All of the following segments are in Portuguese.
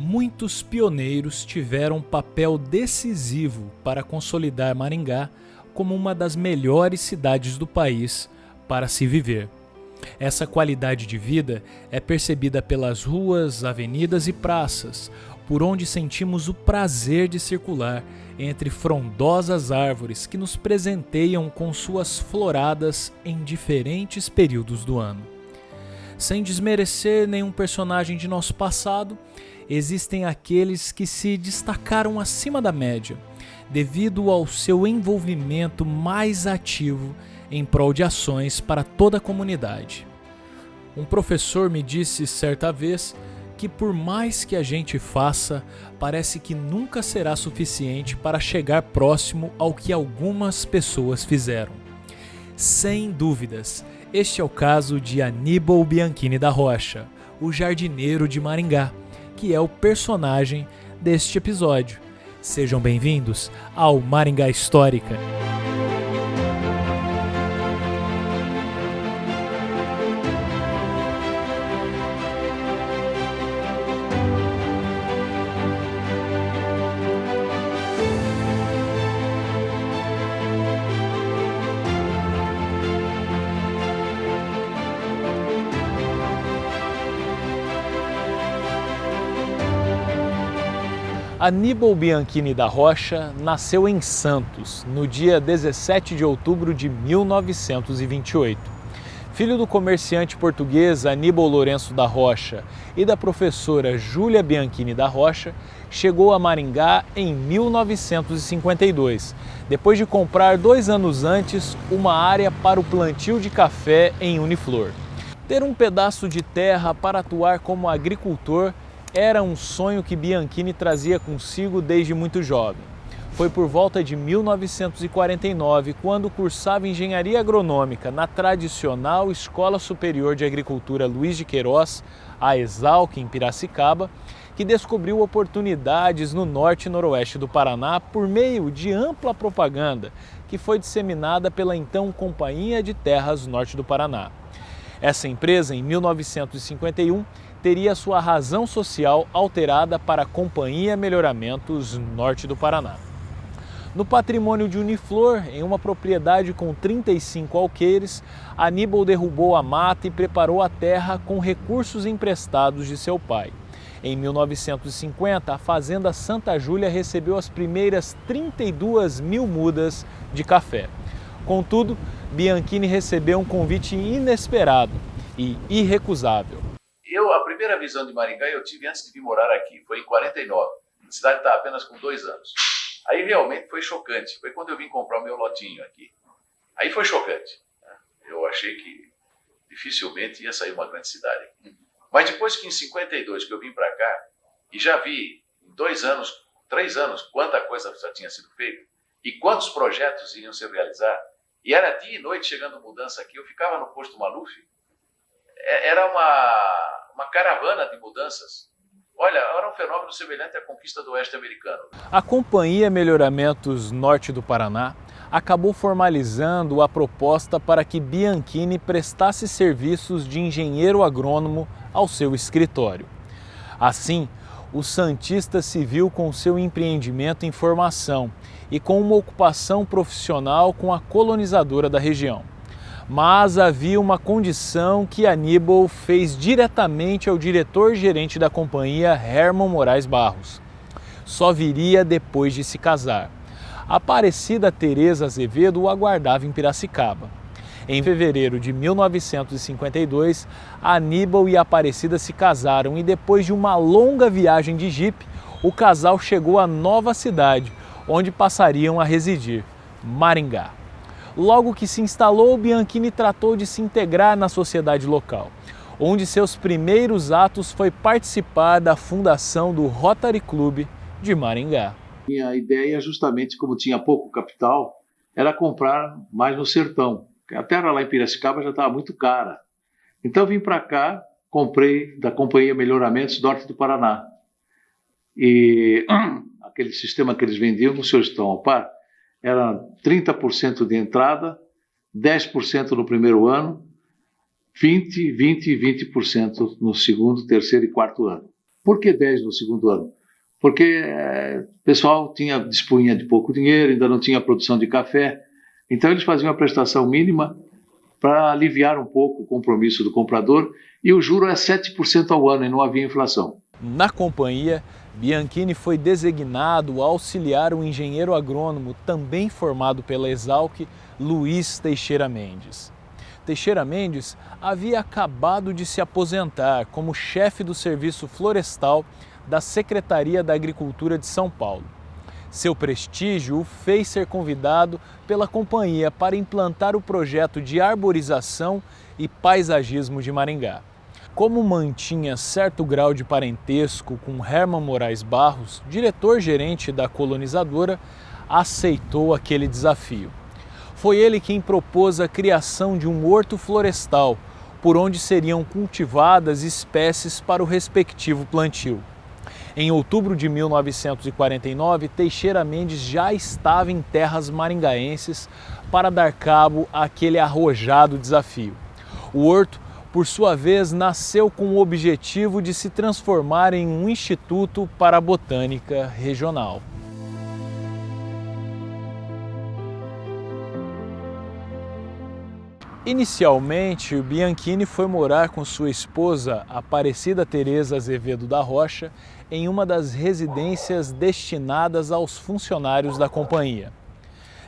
Muitos pioneiros tiveram um papel decisivo para consolidar Maringá como uma das melhores cidades do país para se viver. Essa qualidade de vida é percebida pelas ruas, avenidas e praças, por onde sentimos o prazer de circular entre frondosas árvores que nos presenteiam com suas floradas em diferentes períodos do ano. Sem desmerecer nenhum personagem de nosso passado, existem aqueles que se destacaram acima da média, devido ao seu envolvimento mais ativo em prol de ações para toda a comunidade. Um professor me disse certa vez que por mais que a gente faça, parece que nunca será suficiente para chegar próximo ao que algumas pessoas fizeram. Sem dúvidas, este é o caso de Aníbal Bianchini da Rocha, o jardineiro de Maringá, que é o personagem deste episódio. Sejam bem-vindos ao Maringá Histórica. Aníbal Bianchini da Rocha nasceu em Santos, no dia 17 de outubro de 1928. Filho do comerciante português Aníbal Lourenço da Rocha e da professora Júlia Bianchini da Rocha, chegou a Maringá em 1952, depois de comprar 2 anos antes uma área para o plantio de café em Uniflor. Ter um pedaço de terra para atuar como agricultor era um sonho que Bianchini trazia consigo desde muito jovem. Foi por volta de 1949, quando cursava engenharia agronômica na tradicional Escola Superior de Agricultura Luiz de Queiroz, a Exalc, em Piracicaba, que descobriu oportunidades no norte e noroeste do Paraná por meio de ampla propaganda que foi disseminada pela então Companhia de Terras Norte do Paraná. Essa empresa, em 1951, teria sua razão social alterada para a Companhia Melhoramentos Norte do Paraná. No patrimônio de Uniflor, em uma propriedade com 35 alqueires, Aníbal derrubou a mata e preparou a terra com recursos emprestados de seu pai. Em 1950, a Fazenda Santa Júlia recebeu as primeiras 32 mil mudas de café. Contudo, Bianchini recebeu um convite inesperado e irrecusável. A primeira visão de Maringá eu tive antes de vir morar aqui, foi em 49. A cidade estava apenas com 2 anos. Aí realmente foi chocante, foi quando eu vim comprar o meu lotinho aqui. Aí foi chocante. Eu achei que dificilmente ia sair uma grande cidade. Mas depois que em 52 que eu vim para cá, e já vi em 2 anos, 3 anos, quanta coisa já tinha sido feita, e quantos projetos iriam se realizar, e era dia e noite chegando mudança aqui, eu ficava no posto Maluf, era uma caravana de mudanças. Olha, era um fenômeno semelhante à conquista do oeste americano. A Companhia Melhoramentos Norte do Paraná acabou formalizando a proposta para que Bianchini prestasse serviços de engenheiro agrônomo ao seu escritório. Assim, o santista se viu com seu empreendimento em formação e com uma ocupação profissional com a colonizadora da região. Mas havia uma condição que Aníbal fez diretamente ao diretor-gerente da companhia, Herman Moraes Barros. Só viria depois de se casar. Aparecida Teresa Azevedo o aguardava em Piracicaba. Em fevereiro de 1952, Aníbal e Aparecida se casaram e depois de uma longa viagem de jipe, o casal chegou à nova cidade, onde passariam a residir, Maringá. Logo que se instalou, Bianchini tratou de se integrar na sociedade local, onde seus primeiros atos foi participar da fundação do Rotary Club de Maringá. Minha ideia, justamente como tinha pouco capital, era comprar mais no sertão. A terra lá em Piracicaba já estava muito cara. Então vim para cá, comprei da Companhia Melhoramentos Norte do Paraná. E aquele sistema que eles vendiam, não sei se estão ao par, era 30% de entrada, 10% no primeiro ano, 20% no segundo, terceiro e quarto ano. Por que 10 no segundo ano? Porque o pessoal dispunha de pouco dinheiro, ainda não tinha produção de café, então eles faziam a prestação mínima para aliviar um pouco o compromisso do comprador, e o juro é 7% ao ano e não havia inflação. Na companhia, Bianchini foi designado a auxiliar o engenheiro agrônomo, também formado pela Exalc, Luiz Teixeira Mendes. Teixeira Mendes havia acabado de se aposentar como chefe do Serviço Florestal da Secretaria da Agricultura de São Paulo. Seu prestígio o fez ser convidado pela companhia para implantar o projeto de arborização e paisagismo de Maringá. Como mantinha certo grau de parentesco com Herman Moraes Barros, diretor-gerente da colonizadora, aceitou aquele desafio. Foi ele quem propôs a criação de um horto florestal, por onde seriam cultivadas espécies para o respectivo plantio. Em outubro de 1949, Teixeira Mendes já estava em terras maringaenses para dar cabo àquele arrojado desafio. O horto, por sua vez, nasceu com o objetivo de se transformar em um instituto para a botânica regional. Inicialmente, o Bianchini foi morar com sua esposa, Aparecida Teresa Azevedo da Rocha, em uma das residências destinadas aos funcionários da companhia.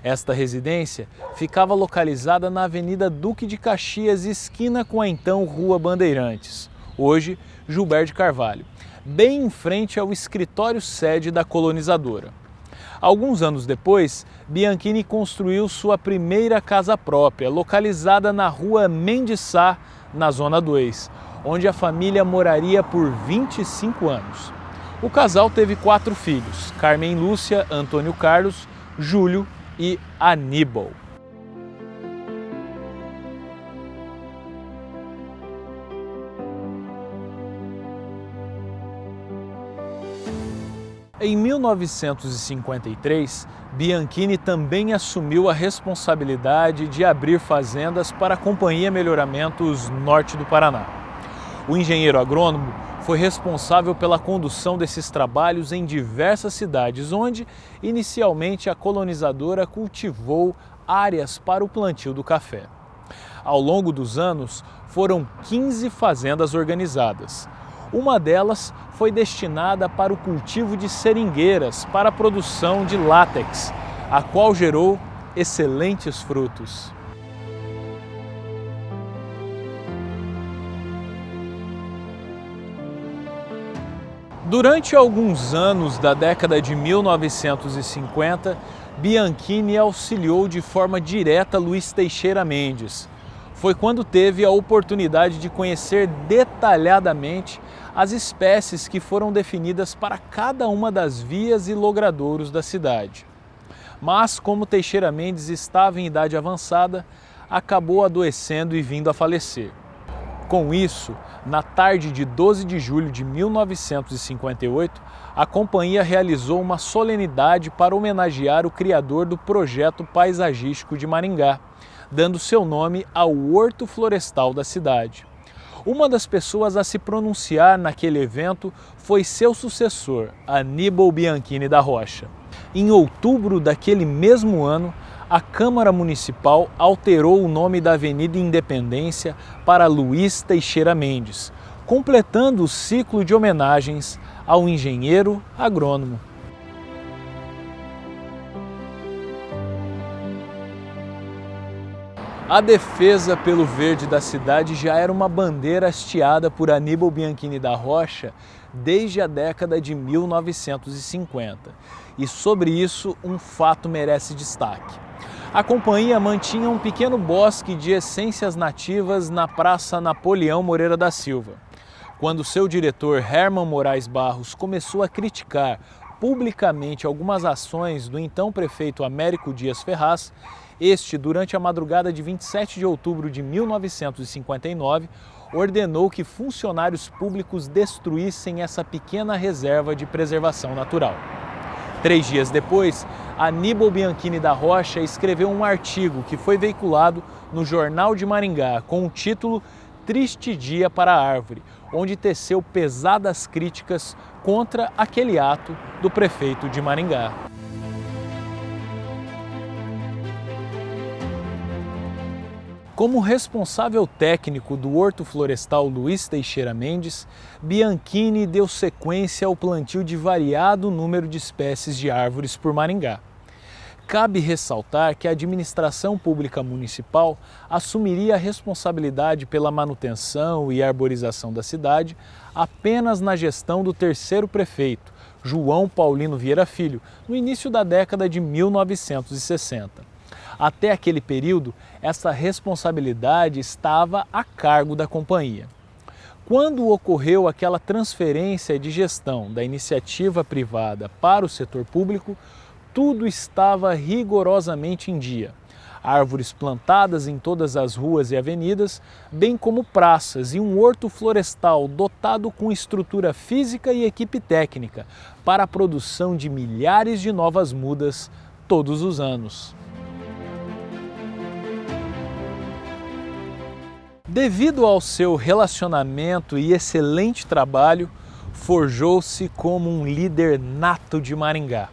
Esta residência ficava localizada na Avenida Duque de Caxias, esquina com a então Rua Bandeirantes, hoje Gilberto de Carvalho, bem em frente ao escritório-sede da colonizadora. Alguns anos depois, Bianchini construiu sua primeira casa própria, localizada na Rua Mendes Sá, na Zona 2, onde a família moraria por 25 anos. O casal teve 4 filhos: Carmen Lúcia, Antônio Carlos, Júlio e Aníbal. Em 1953, Bianchini também assumiu a responsabilidade de abrir fazendas para a Companhia Melhoramentos Norte do Paraná. O engenheiro agrônomo foi responsável pela condução desses trabalhos em diversas cidades, onde, inicialmente, a colonizadora cultivou áreas para o plantio do café. Ao longo dos anos, foram 15 fazendas organizadas. Uma delas foi destinada para o cultivo de seringueiras para a produção de látex, a qual gerou excelentes frutos. Durante alguns anos da década de 1950, Bianchini auxiliou de forma direta Luiz Teixeira Mendes. Foi quando teve a oportunidade de conhecer detalhadamente as espécies que foram definidas para cada uma das vias e logradouros da cidade. Mas, como Teixeira Mendes estava em idade avançada, acabou adoecendo e vindo a falecer. Com isso, na tarde de 12 de julho de 1958, a companhia realizou uma solenidade para homenagear o criador do projeto paisagístico de Maringá, dando seu nome ao Horto Florestal da cidade. Uma das pessoas a se pronunciar naquele evento foi seu sucessor, Aníbal Bianchini da Rocha. Em outubro daquele mesmo ano, a Câmara Municipal alterou o nome da Avenida Independência para Luiz Teixeira Mendes, completando o ciclo de homenagens ao engenheiro agrônomo. A defesa pelo verde da cidade já era uma bandeira hasteada por Aníbal Bianchini da Rocha desde a década de 1950. E sobre isso, um fato merece destaque. A companhia mantinha um pequeno bosque de essências nativas na Praça Napoleão Moreira da Silva. Quando seu diretor Herman Moraes Barros começou a criticar publicamente algumas ações do então prefeito Américo Dias Ferraz, este, durante a madrugada de 27 de outubro de 1959, ordenou que funcionários públicos destruíssem essa pequena reserva de preservação natural. 3 dias depois, Aníbal Bianchini da Rocha escreveu um artigo que foi veiculado no Jornal de Maringá com o título triste dia para a árvore, onde teceu pesadas críticas contra aquele ato do prefeito de Maringá. Como responsável técnico do Horto Florestal Luiz Teixeira Mendes, Bianchini deu sequência ao plantio de variado número de espécies de árvores por Maringá. Cabe ressaltar que a administração pública municipal assumiria a responsabilidade pela manutenção e arborização da cidade apenas na gestão do terceiro prefeito, João Paulino Vieira Filho, no início da década de 1960. Até aquele período, essa responsabilidade estava a cargo da companhia. Quando ocorreu aquela transferência de gestão da iniciativa privada para o setor público, tudo estava rigorosamente em dia. Árvores plantadas em todas as ruas e avenidas, bem como praças e um horto florestal dotado com estrutura física e equipe técnica para a produção de milhares de novas mudas todos os anos. Devido ao seu relacionamento e excelente trabalho, forjou-se como um líder nato de Maringá.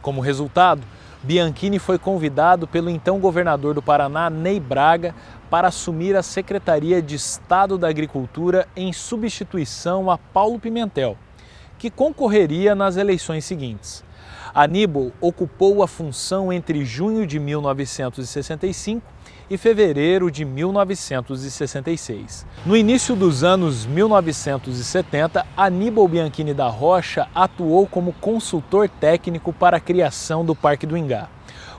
Como resultado, Bianchini foi convidado pelo então governador do Paraná, Ney Braga, para assumir a Secretaria de Estado da Agricultura em substituição a Paulo Pimentel, que concorreria nas eleições seguintes. Aníbal ocupou a função entre junho de 1965 e fevereiro de 1966. No início dos anos 1970, Aníbal Bianchini da Rocha atuou como consultor técnico para a criação do Parque do Ingá.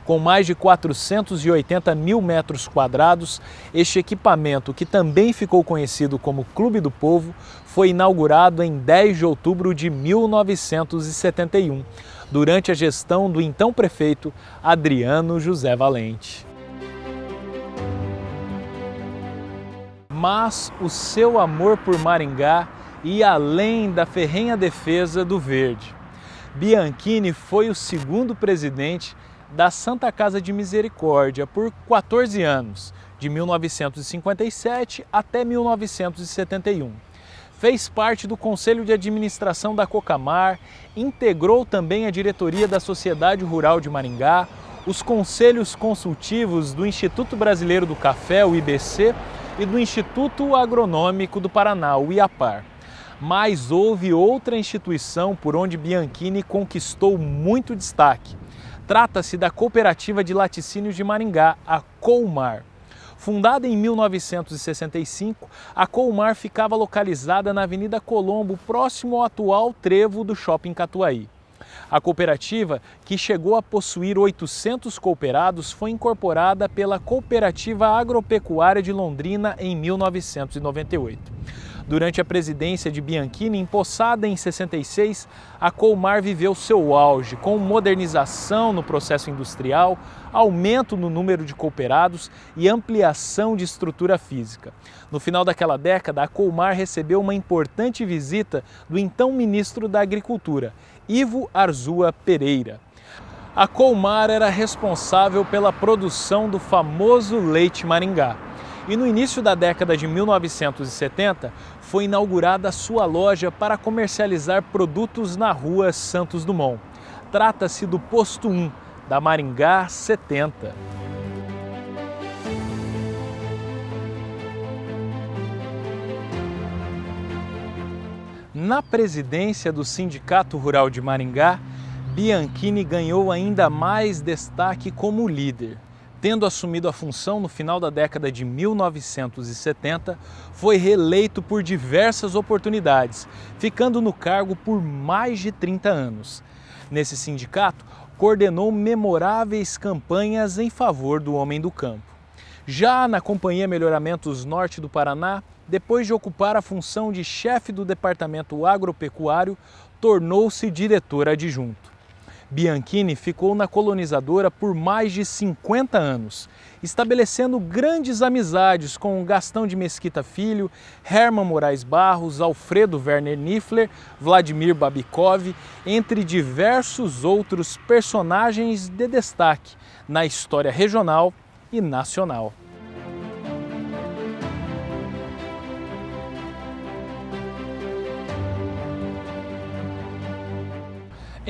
Com mais de 480 mil metros quadrados, este equipamento, que também ficou conhecido como Clube do Povo, foi inaugurado em 10 de outubro de 1971, durante a gestão do então prefeito Adriano José Valente. Mas o seu amor por Maringá ia além da ferrenha defesa do verde. Bianchini foi o segundo presidente da Santa Casa de Misericórdia por 14 anos, de 1957 até 1971. Fez parte do Conselho de Administração da Cocamar, integrou também a diretoria da Sociedade Rural de Maringá, os conselhos consultivos do Instituto Brasileiro do Café, o IBC, e do Instituto Agronômico do Paraná, o IAPAR. Mas houve outra instituição por onde Bianchini conquistou muito destaque. Trata-se da Cooperativa de Laticínios de Maringá, a Coumar. Fundada em 1965, a Coumar ficava localizada na Avenida Colombo, próximo ao atual trevo do Shopping Catuaí. A cooperativa, que chegou a possuir 800 cooperados, foi incorporada pela Cooperativa Agropecuária de Londrina em 1998. Durante a presidência de Bianchini, empossada em 66, a Coumar viveu seu auge, com modernização no processo industrial, aumento no número de cooperados e ampliação de estrutura física. No final daquela década, a Coumar recebeu uma importante visita do então ministro da Agricultura, Ivo Arzua Pereira. A Coumar era responsável pela produção do famoso leite Maringá. E no início da década de 1970, foi inaugurada sua loja para comercializar produtos na rua Santos Dumont. Trata-se do Posto 1, da Maringá 70. Na presidência do Sindicato Rural de Maringá, Bianchini ganhou ainda mais destaque como líder. Tendo assumido a função no final da década de 1970, foi reeleito por diversas oportunidades, ficando no cargo por mais de 30 anos. Nesse sindicato, coordenou memoráveis campanhas em favor do homem do campo. Já na Companhia Melhoramentos Norte do Paraná, depois de ocupar a função de chefe do Departamento Agropecuário, tornou-se diretor adjunto. Bianchini ficou na colonizadora por mais de 50 anos, estabelecendo grandes amizades com Gastão de Mesquita Filho, Herman Moraes Barros, Alfredo Werner Niffler, Vladimir Babikov, entre diversos outros personagens de destaque na história regional e nacional.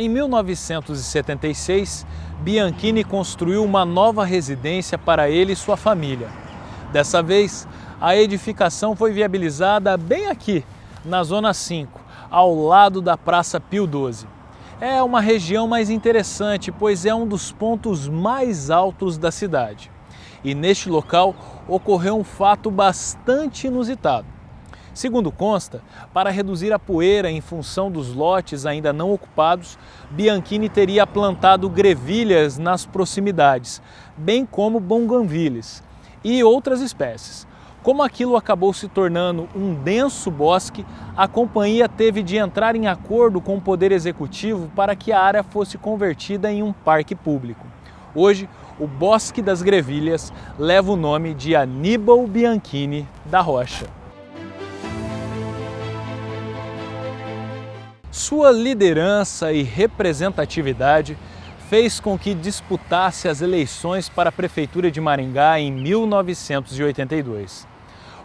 Em 1976, Bianchini construiu uma nova residência para ele e sua família. Dessa vez, a edificação foi viabilizada bem aqui, na Zona 5, ao lado da Praça Pio XII. É uma região mais interessante, pois é um dos pontos mais altos da cidade. E neste local ocorreu um fato bastante inusitado. Segundo consta, para reduzir a poeira em função dos lotes ainda não ocupados, Bianchini teria plantado grevilhas nas proximidades, bem como bougainvilles e outras espécies. Como aquilo acabou se tornando um denso bosque, a companhia teve de entrar em acordo com o Poder Executivo para que a área fosse convertida em um parque público. Hoje, o Bosque das Grevilhas leva o nome de Aníbal Bianchini da Rocha. Sua liderança e representatividade fez com que disputasse as eleições para a Prefeitura de Maringá em 1982.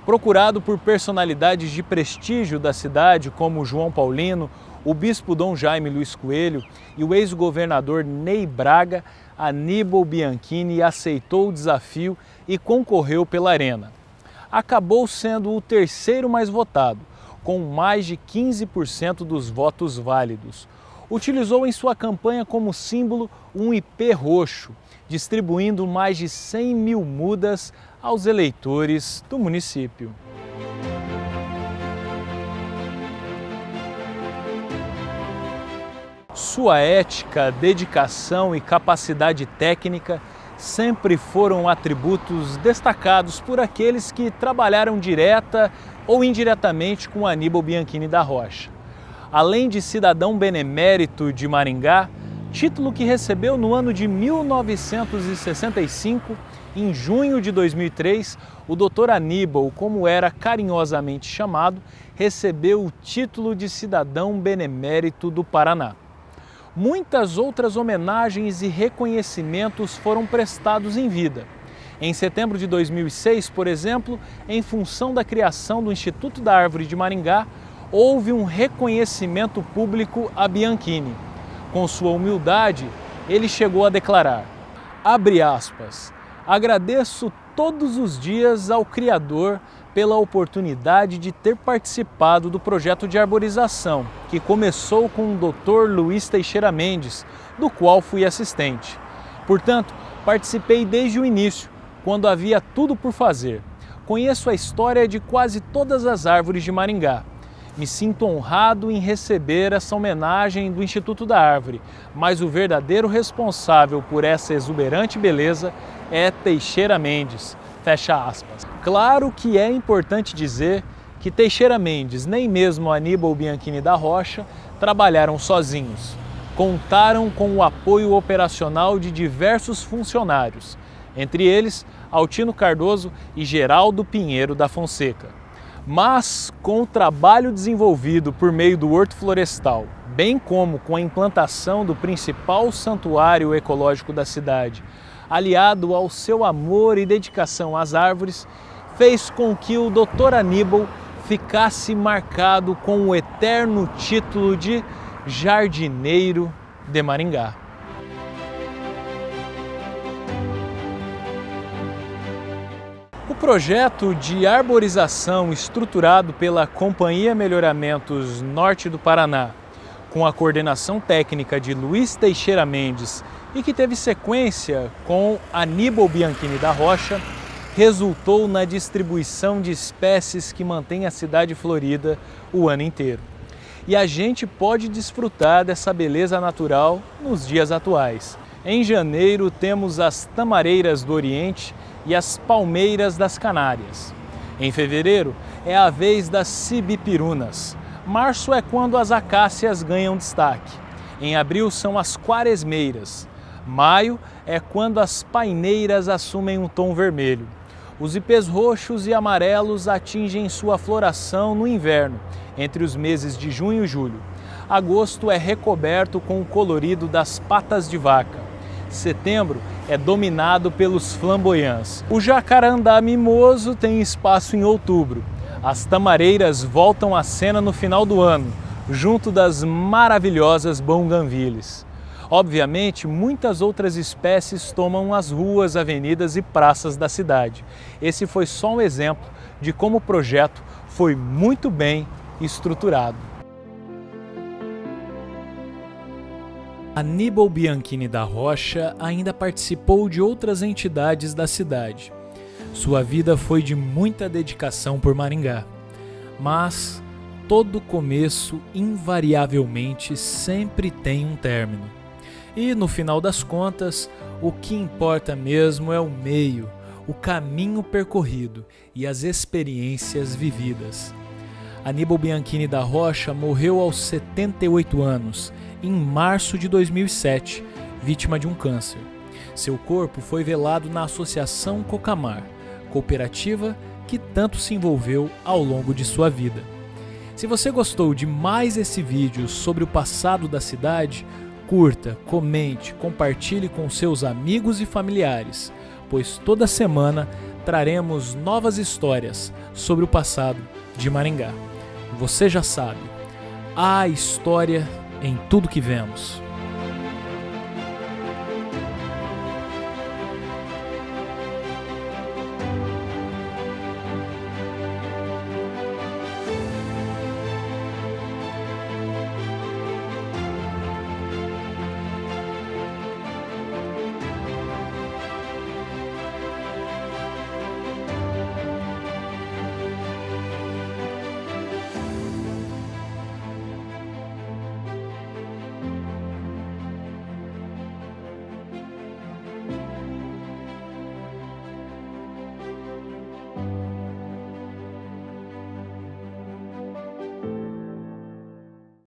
Procurado por personalidades de prestígio da cidade como João Paulino, o bispo Dom Jaime Luiz Coelho e o ex-governador Ney Braga, Aníbal Bianchini aceitou o desafio e concorreu pela Arena. Acabou sendo o terceiro mais votado, com mais de 15% dos votos válidos. Utilizou em sua campanha como símbolo um ipê roxo, distribuindo mais de 100 mil mudas aos eleitores do município. Sua ética, dedicação e capacidade técnica sempre foram atributos destacados por aqueles que trabalharam direta ou indiretamente com Aníbal Bianchini da Rocha. Além de cidadão benemérito de Maringá, título que recebeu no ano de 1965, em junho de 2003, o Dr. Aníbal, como era carinhosamente chamado, recebeu o título de cidadão benemérito do Paraná. Muitas outras homenagens e reconhecimentos foram prestados em vida. Em setembro de 2006, por exemplo, em função da criação do Instituto da Árvore de Maringá, houve um reconhecimento público a Bianchini. Com sua humildade, ele chegou a declarar, abre aspas, agradeço todos os dias ao Criador pela oportunidade de ter participado do projeto de arborização, que começou com o Dr. Luiz Teixeira Mendes, do qual fui assistente. Portanto, participei desde o início, quando havia tudo por fazer. Conheço a história de quase todas as árvores de Maringá. Me sinto honrado em receber essa homenagem do Instituto da Árvore, mas o verdadeiro responsável por essa exuberante beleza é Teixeira Mendes. Fecha aspas. Claro que é importante dizer que Teixeira Mendes, nem mesmo Aníbal Bianchini da Rocha, trabalharam sozinhos. Contaram com o apoio operacional de diversos funcionários, entre eles Altino Cardoso e Geraldo Pinheiro da Fonseca. Mas com o trabalho desenvolvido por meio do Horto Florestal, bem como com a implantação do principal santuário ecológico da cidade, aliado ao seu amor e dedicação às árvores, fez com que o Dr. Aníbal ficasse marcado com o eterno título de Jardineiro de Maringá. O projeto de arborização estruturado pela Companhia Melhoramentos Norte do Paraná, com a coordenação técnica de Luiz Teixeira Mendes e que teve sequência com Aníbal Bianchini da Rocha, resultou na distribuição de espécies que mantém a cidade florida o ano inteiro. E a gente pode desfrutar dessa beleza natural nos dias atuais. Em janeiro temos as tamareiras do Oriente e as palmeiras das Canárias. Em fevereiro é a vez das cibipirunas. Março é quando as acácias ganham destaque. Em abril são as quaresmeiras. Maio é quando as paineiras assumem um tom vermelho. Os ipês roxos e amarelos atingem sua floração no inverno, entre os meses de junho e julho. Agosto é recoberto com o colorido das patas de vaca. Setembro é dominado pelos flamboyants. O jacarandá mimoso tem espaço em outubro. As tamareiras voltam à cena no final do ano, junto das maravilhosas bougainvilles. Obviamente, muitas outras espécies tomam as ruas, avenidas e praças da cidade. Esse foi só um exemplo de como o projeto foi muito bem estruturado. Aníbal Bianchini da Rocha ainda participou de outras entidades da cidade. Sua vida foi de muita dedicação por Maringá, mas todo começo invariavelmente sempre tem um término. E no final das contas, o que importa mesmo é o meio, o caminho percorrido e as experiências vividas. Aníbal Bianchini da Rocha morreu aos 78 anos, em março de 2007, vítima de um câncer. Seu corpo foi velado na Associação Cocamar, cooperativa que tanto se envolveu ao longo de sua vida. Se você gostou de mais esse vídeo sobre o passado da cidade, curta, comente, compartilhe com seus amigos e familiares, pois toda semana traremos novas histórias sobre o passado de Maringá. Você já sabe, há história em tudo que vemos.